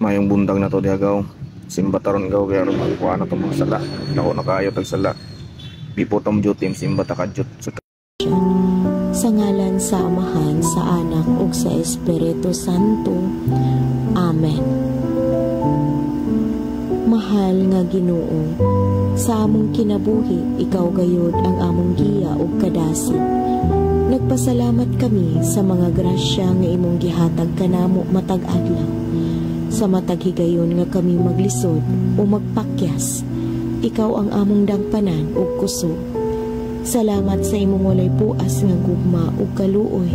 Mayong bundang na to diagaw. Simba taron gaw kaya ron kuha na to mga sala. Dako na kayo tag sala. Bipotom jutim simba takadjut sa ngalan sa Amahan, sa Anak ug sa Espiritu Santo. Amen. Mahal nga Ginoo, sa among kinabuhi ikaw gayud ang among giya ug kadasig. Nagpasalamat kami sa mga grasya nga imong gihatag kanamo matag adlaw. Sa matag higayon nga kami maglisod o magpakyas, ikaw ang among dangpanan ug kusog. Salamat sa imong walay puas nga gugma ug kaluoy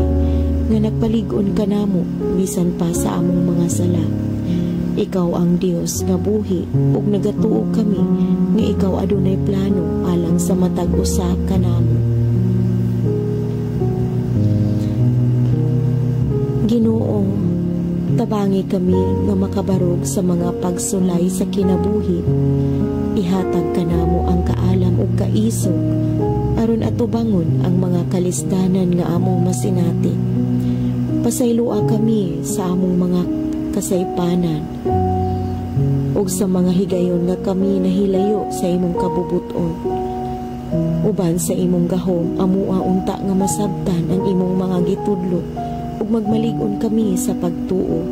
nga nagpalig-on kanamo bisan pa sa among mga sala. Ikaw ang Dios nga buhi ug nagatuo kami nga ikaw adunay plano alang sa matag usa kanamo. Ginoo, tabangi kami nga makabarog sa mga pagsulay sa kinabuhi. Ihatag kanamo ang kaalam ug kaisog aron atubangon ang mga kalisdanan nga among masinati. Pasaylua kami sa among mga kasaypanan ug sa mga higayon nga kami nahilayo sa imong kabubuton. Uban sa imong gahom amua unta nga masabtan ang imong mga gitudlo ug magmalig-on kami sa pagtuo.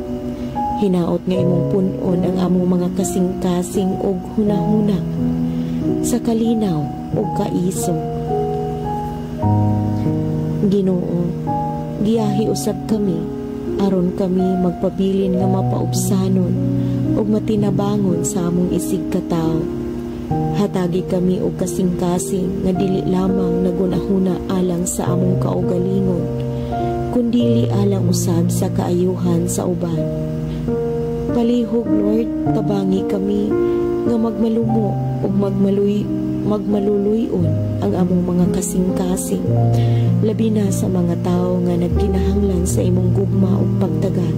Hinaot nga imong pun-on ang among mga kasing-kasing ug hunahuna sa kalinaw ug kaisog. Ginoo, giyahi usab kami aron kami magpabilin nga mapaubsanon ug matinabangon sa among isig katawo. Hatagi kami og kasing-kasing nga dili lamang nagunahuna alang sa among kaugalingon, kundili alang usab sa kaayuhan sa uban. Palihog Lord, tabangi kami nga magmalumo ug magmaluluyon ang among mga kasing-kasing, labi na sa mga tao nga nagkinahanglan sa imong gugma ug pagdagan.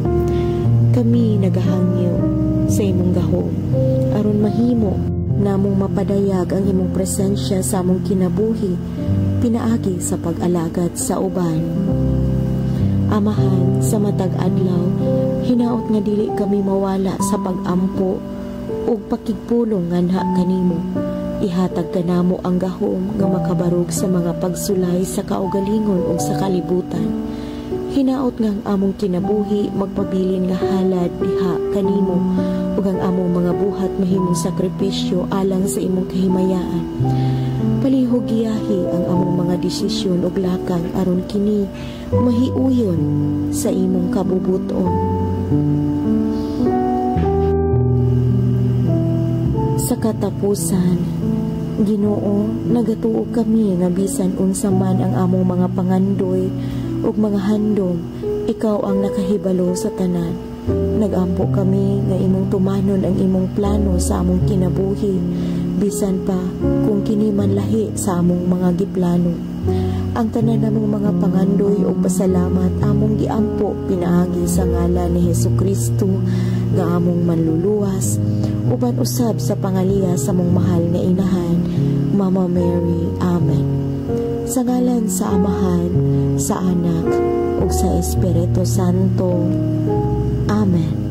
Kami nagahangyo sa imong gahom aron mahimo namong mapadayag ang imong presensya sa among kinabuhi pinaagi sa pag-alagad sa uban. Amahan, sa matag adlaw, hinaot nga dili kami mawala sa pag-ampo ug pakigpulong nganha kanimo. Ihatag kanamo ang gahom nga makabarog sa mga pagsulay sa kaugalingon ug sa kalibutan. Hinaot nga ang among kinabuhi magpabilin nga halad diha kanimo ug ang among mga buhat mahimong sakripisyo alang sa imong kahimayaan. Palihog giyahi ang among mga desisyon ug lakang aron kini mahiuyon sa imong kabubuton. Sa katapusan, Ginoo, nagatuo kami nga bisan unsa man ang among mga pangandoy ug mga handom, ikaw ang nakahibalo sa tanan. Nagampo kami nga imong tumanon ang imong plano sa among kinabuhi, bisan pa kung kini man lahi sa among mga giplano. Ang tanan namong mga pangandoy ug pasalamat among giampo pinaagi sa ngalan ni Hesukristo nga among manluluwas, uban usab sa pangaliya sa mong mahal nga inahan, Mama Mary. Amen. Sa ngalan sa Amahan, sa Anak ug sa Espiritu Santo. Amen.